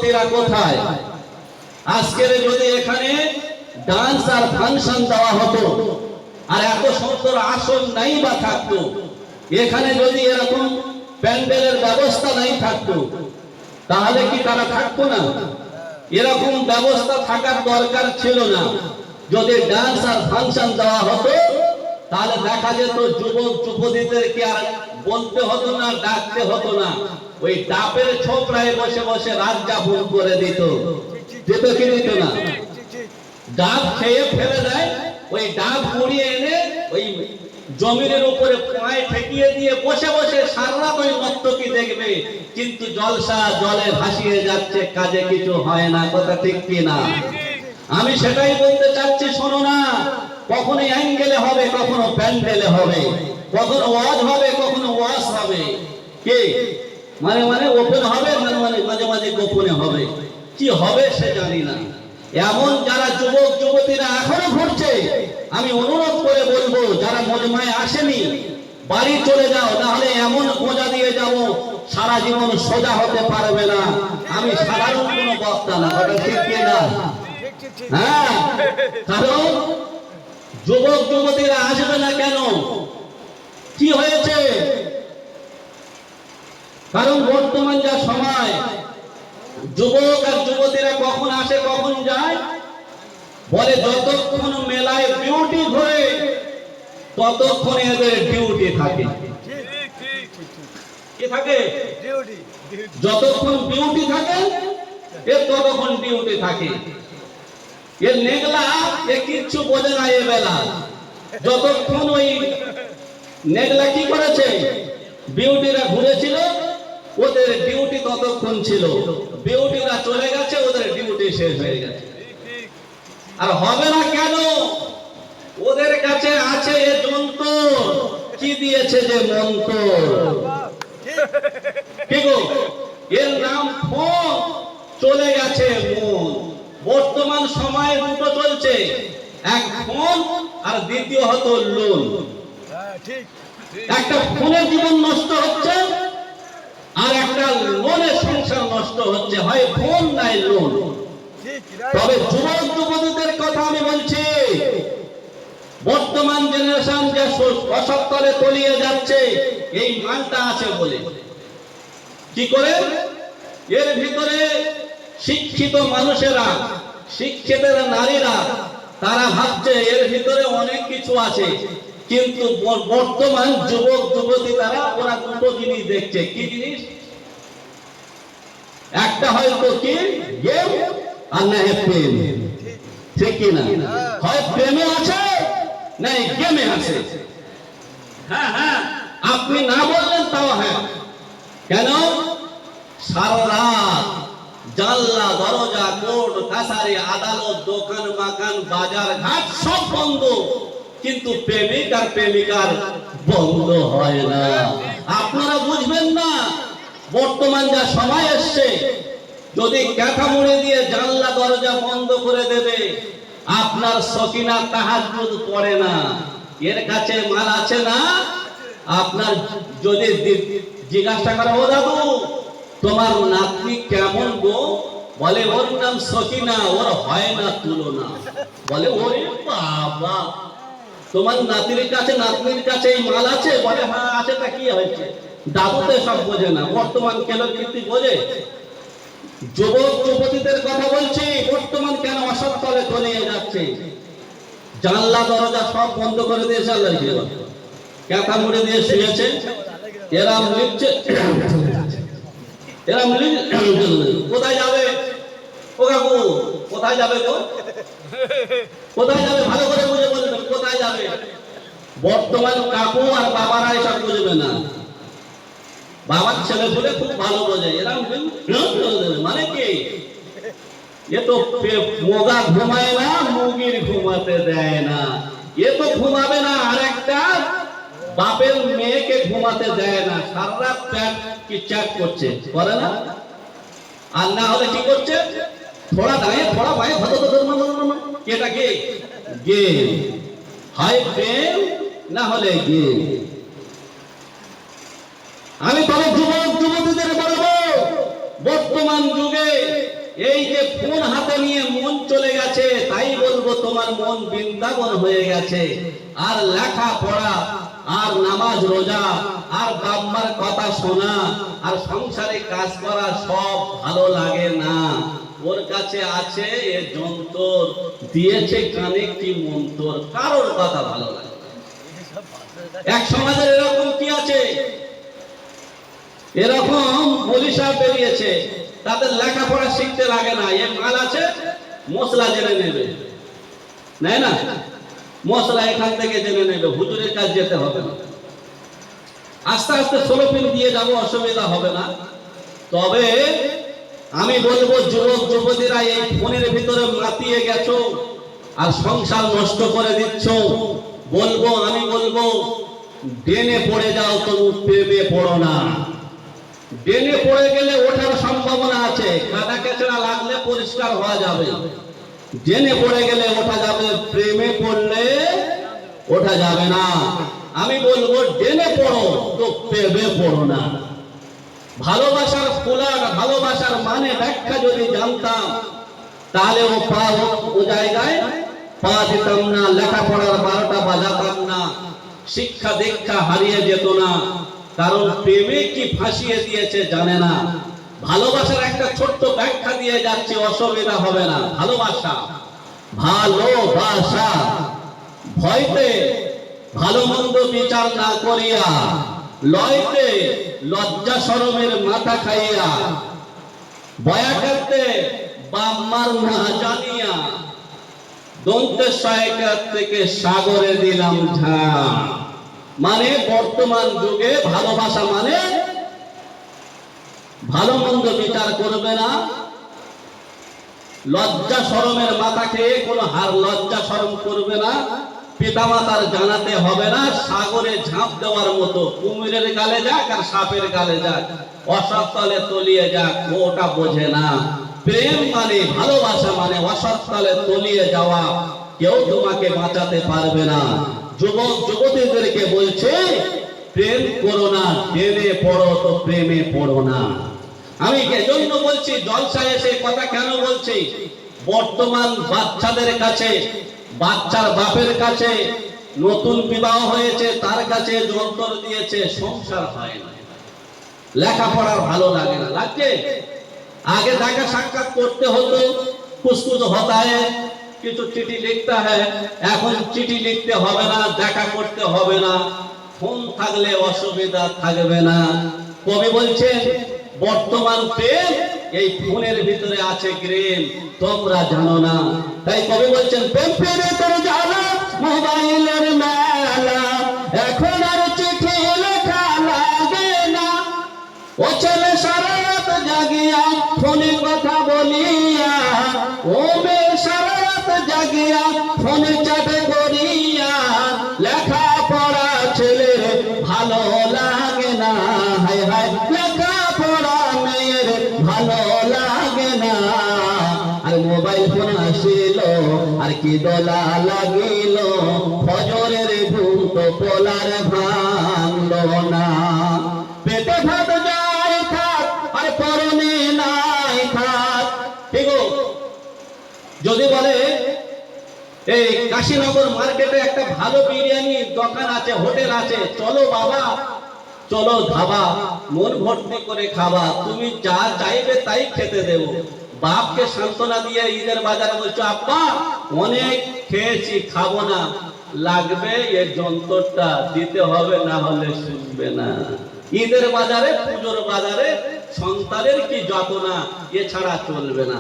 কোথায়? আজকের যদি এখানে ডান্স আর ফাংশন দেওয়া হতো আর এত সুন্দর আসন নাই বা থাকতো, এখানে যদি এরকম প্যান্ডেলের ব্যবস্থা নাই থাকতো, তাহলে কি তারা থাকতো না? এরকম ব্যবস্থা থাকার দরকার ছিল না। যদি ডান্স আর ফাংশন দেওয়া হতো তাহলে দেখা যেত যুবক যুবতীদেরকে আর বলতে হতো না, ডাকতে হতো না। ওই ডাবের ছোকরায় বসে বসে রাত যাপন করে দিত। দিত কি দিত না? ডাব খেয়ে ফেলে দেয়, ওই ডাব কুড়িয়ে এনে ওই জমিনের উপরে পায়ে ঠেকিয়ে দিয়ে বসে বসে সারা ওই নর্তকী দেখবে, কিন্তু জলসা জলে ভাসিয়ে যাচ্ছে, কাজে কিছু হয় না। কথা ঠিক কি না? আমি সেটাই বলতে চাচ্ছি, শোনো না, কখনো অ্যাঙ্গেলে হবে, কখনো প্যান্ডেলে হবে, কখনো ওয়াজ হবে, কখনো ওয়াজ হবে। কি মানে মানে ওপেন হবে, মানে মানে মাঝে মাঝে গোপনে হবে। কি হবে সে জানি না। এমন যারা যুবক যুবতীরা এখনো ঘুরছে, আমি অনুরোধ করে বলবো, যারা মজমায় আসেনি বাড়ি চলে যাও, নাহলে এমন গোজা দিয়ে যাব সারা জীবন সোজা হতে পারবে না। আমি সাধারণ কোনো বক্তা না, কথা ঠিক কি না? হ্যাঁ, কারণ যুবক যুবতীরা আসবে না কেন? কি হয়েছে? কারণ বর্তমান যা সময়, যুবক আর যুবতীরা কখন আসে কখন যায়, বলে যতক্ষণ মেলায় বিউটি ঘোরে ততক্ষণ এদের ডিউটি থাকে। কি থাকে? যতক্ষণ বিউটি থাকে এর ততক্ষণ ডিউটি থাকে। এর নেগলা এ কিচ্ছু বোঝে না। এ বেলা যতক্ষণ ওই নেগলা কি করেছে, বিউটিরা ঘুরেছিল, ওদের ডিউটি ততক্ষণ ছিল। বিউটিরা চলে গেছে, ওদের ডিউটি শেষ হয়ে গেছে। আর হবে না কেন? ওদের কাছে আছে এ যন্ত্র। কি দিয়েছে যে মন্ত্র, কি গো? এর নাম ফোন। চলে গেছে মন। বর্তমান সময়ে দুটো চলছে, এক ফোন আর দ্বিতীয় হতো লোন। একটা ফোনের জীবন নষ্ট হচ্ছে আর একটা লোনের সংসার নষ্ট হচ্ছে, হয় ফোন নাই লোন। তবে যুবক যুবতীদের কথা আমি বলছি, বর্তমান জেনারেশন যে অসৎতলে তলিয়ে যাচ্ছে, এই মানটা আছে বলে। কি করে? এর ভিতরে শিক্ষিত মানুষেরা, শিক্ষিত নারীরা, তারা ভাবছে এর ভিতরে অনেক কিছু আছে, কিন্তু বর্তমান যুবক যুবতী তারা ওরা দুটো জিনিস দেখছে। কি জিনিস? একটা হয়তো কি গেম আর না প্রেম। ঠিক কি না? হয় প্রেমে আছে না গেমে আছে। হ্যাঁ হ্যাঁ, আপনি না বললেন তাও হ্যাঁ। কেন? সারা রাত জানলা দরজা, কোর্ট কাছারি, আদালত, দোকান মাকান, বাজার ঘাট সব বন্ধ, কিন্তু প্রেমিক আর প্রেমিকার বন্ধ হয় না। আপনারা বুঝবেন না, বর্তমান যা সময় এসছে, যদি ক্যাথা মুড়ে দিয়ে জানলা দরজা বন্ধ করে দেবে, আপনার সকিনা তাহাজ্জুদ পড়ে না। এর কাছে মাল আছে না? আপনার যদি জিজ্ঞাসা করা, ও দাদু তোমার নাতনি কেমন গো? বলে ওর নাম সকিনা, ওর হয় না তুলনা। বলে ওরে বাবা, তোমার নাতির কাছে নাতনির কাছে এই মাল আছে? বলে হ্যাঁ আছে। তা কি হয়েছে? দাদু তো সব বোঝে না। বর্তমান কেন কীর্তি বোঝে? যুবক যুবতীদের কথা বলছি, বর্তমান কেন অসৎতলে তলিয়ে যাচ্ছে? জানলা দরজা সব বন্ধ করে দিয়েছে, আল্লাহ ক্যাথা মুড়ে দিয়ে শুয়েছে, এরাম লিখছে, এরাম কোথায় যাবে? ও কাকু কোথায় যাবে গো? কোথায় যাবে? ভালো করে বুঝে বলবেন, কোথায় যাবে? বর্তমান কাকু আর বাবারা এসব বুঝবে না। বাবার ছেলে বলে খুব ভালো বোঝে। এরকম মানে কি? এ তো মোগা ঘুমায় না, মুগির ঘুমাতে দেয় না। এ তো ঘুমাবে না, আর একটা বাপের মেয়েকে ঘুমাতে দেয় না। সারা রাত প্যাট কি চ্যাট করছে, করে না? আর না হলে কি করছে? থোড়া দাঁড়িয়ে থোড়া পায়ে ভালো এটা কি গেম? হয় প্রেম না হলে গেম। আমি তবে যুবক যুবতীদের বলবো, বর্তমান যুগে এই যে ফোন হাতে নিয়ে মন চলে গেছে, তাই বলবো তোমার মন বৃন্দাবন হয়ে গেছে। আর লেখা পড়া, আর নামাজ রোজা, আর বাম্মার কথা শোনা, আর সংসারে কাজ করা সব ভালো লাগে না। ওর কাছে আছে এ যন্তর, দিয়েছে কানে কি মন্তর, কারোর কথা ভালো লাগে না। এক সমাজের এরকম কি আছে, এরকম মৌলী সাহেব বেরিয়েছে, তাদের লেখাপড়া শিখতে লাগে না, এ মাল আছে মশলা জেনে নেবে, নেয় না, মশলা এখান থেকে জেনে নেবে, হুজুরের কাছে যেতে হবে না। আস্তে আস্তে 16 পিন দিয়ে যাবো, অসুবিধা হবে না। তবে আমি বলবো যুবক যুবতীরা এই ফোনের ভিতরে মাতিয়ে গেছো আর সংসার নষ্ট করে দিচ্ছ। আমি বলবো ডেনে পড়ে যাও, তবু প্রেমে পড়ো না। ডেনে পড়ে গেলে ওঠার সম্ভাবনা আছে, কাদা কেচড়া লাগলে পরিষ্কার হওয়া যাবে, ডেনে পড়ে গেলে ওঠা যাবে, প্রেমে পড়লে ওঠা যাবে না। আমি বলবো ডেনে পড়ো, তো প্রেমে পড়ো না। ভালোবাসার ফুলার, ভালোবাসার মানে ব্যাখ্যা যদি জানতাম, তাহলে ও জায়গায় পা দিতাম না, লেখাপড়ার 12টা বাজাতাম না, শিক্ষা দীক্ষা হারিয়ে যেত না। কারণ প্রেমে কি ফাঁসিয়ে দিয়েছে জানে না। ভালোবাসার একটা ছোট্ট ব্যাখ্যা দিয়ে যাচ্ছে, অসুবিধা হবে না। ভালোবাসা, ভালোবাসা ভয়তে ভালো মন্দ বিচার না করিয়া, লয়তে লজ্জা শরমের মাথা খাইয়া, বয়া করতে বাম্মার না জানিয়া, দন্তের সহায়িকার থেকে সাগরে দিলাম ঝাঁ। মানে বর্তমান যুগে ভালোবাসা মানে ভালো মন্দ বিচার করবে না, লজ্জা শরমের মাথা খেয়ে কোনো লজ্জা শরম করবে না, পিতামাতার জানাতে হবে না, সাগরে ঝাঁপ দেওয়ার মতো, কুমিরের গালে যাক আর সাপের গালে যাক, অসৎ তলে তলিয়ে যাক, ওটা বোঝে না। প্রেম মানে, ভালোবাসা মানে অসৎ তলে তলিয়ে যাওয়া, কেউ তোমাকে বাঁচাতে পারবে না। যুবক যুবতীদেরকে বলছে প্রেম করো না, ডেনে পড়ো, তো প্রেমে পড়ো না। আমি এজন্য বলছি, জলসায় এসে কথা কেন বলছি, বর্তমান বাচ্চাদের কাছে, বাচ্চার বাপের কাছে, নতুন বিবাহ হয়েছে তার কাছে যন্তর দিয়েছে, সংসার হয় না, লেখাপড়ার ভালো লাগে না। লাগছে আগে দেখা সাক্ষাৎ করতে হতো, কুছকুছ হতা হ্যায়, কিছু চিঠি লিখতে হয়, এখন চিঠি লিখতে হবে না, দেখা করতে হবে না, ফোন থাকলে অসুবিধা থাকবে না। কবি বলছেন বর্তমান প্রেম এই ফোনের ভিতরে আছে প্রেম, তোমরা জানো না। তাই কবি বলছেন প্রেম প্রেমে তোর জানা মোবাইলের মেলা, এখন আর চিঠি লেখা লাগে না। ও ছেলে সারা রাত জাগিয়া ফোনে কথা বলিয়া, ও মেয়ে সারা রাত জাগিয়া ফোনে চাটে করিয়া, লেখা পড়া ছেলের ভালো লাগে না। হায় হায়, লেখা পড়া মেয়ের ভালো লাগে না। আর মোবাইল ফোন আসিল আর কি দোলা লাগিল, ফজরের ঘুম তো পোলার ভাঙলো না। পেটে ভাত যায় খাত আর পরনে নাই খাত। ঠিক, যদি বলে এই কাশীনগর মার্কেটে একটা ভালো বিরিয়ানির দোকান আছে, হোটেল আছে, চলো বাবা, চলো ধাবা, মন ভর্তি করে খাবা, তুমি যা চাইবে তাই খেতে দেব। বাপকে সান্ত্বনা দিয়ে ঈদের বাজারে বলছো আব্বা অনেক খেয়েছি, খাবো না, লাগবে এই যন্ত্রটা দিতে হবে, না হলে শুনবে না। ঈদের বাজারে, পুজোর বাজারে সন্তানের কি যাতনা, এছাড়া চলবে না।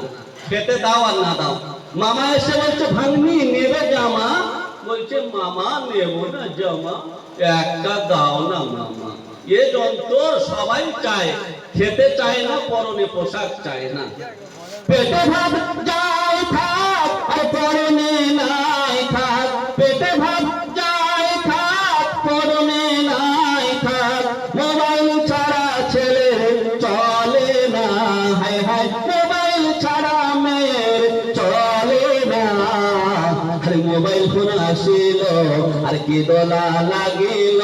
খেতে দাও আর না দাও। মামা এসে বলছে ভাগ্নি নেবে জামা, বলছে মামা নেব না জামা, একটা দাও না মামা। এ যন্ত্র সবাই চায়, খেতে চায় না, পরনে পোশাক চায় না। পেটে ভাত যায় খাক আর পরনে নাই খাক, পেটে ভাত যায় খাক পরনে নাই খাক। মোবাইল ছাড়া ছেলে চলে না, হায় হায়, মোবাইল ছাড়া মেয়ের চলে না। আরে মোবাইল ফোন আসিল আর কি দোলা লাগিল,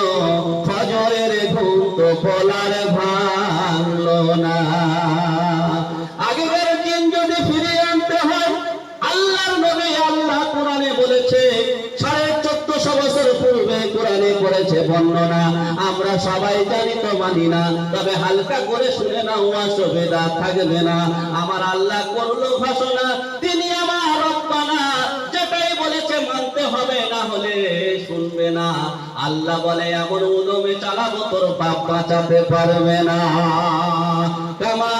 ফজরের ঘুম তো পোলার ভাঙলো না। আগেকার দিন যদি করেছে বর্ণনা, আমরা সবাই জানি তো মানি না, তবে হালকা করে শুনে না, অসুবিধা থাকবে না। আমার আল্লাহ করলো ঘোষণা, তিনি আমার রব্বানা, যেটাই বলেছে মানতে হবে, না হলে শুনবে না। আল্লাহ বলে এমন উদমে চালাবো তোর বাপ বাঁচাতে পারবে না। কামা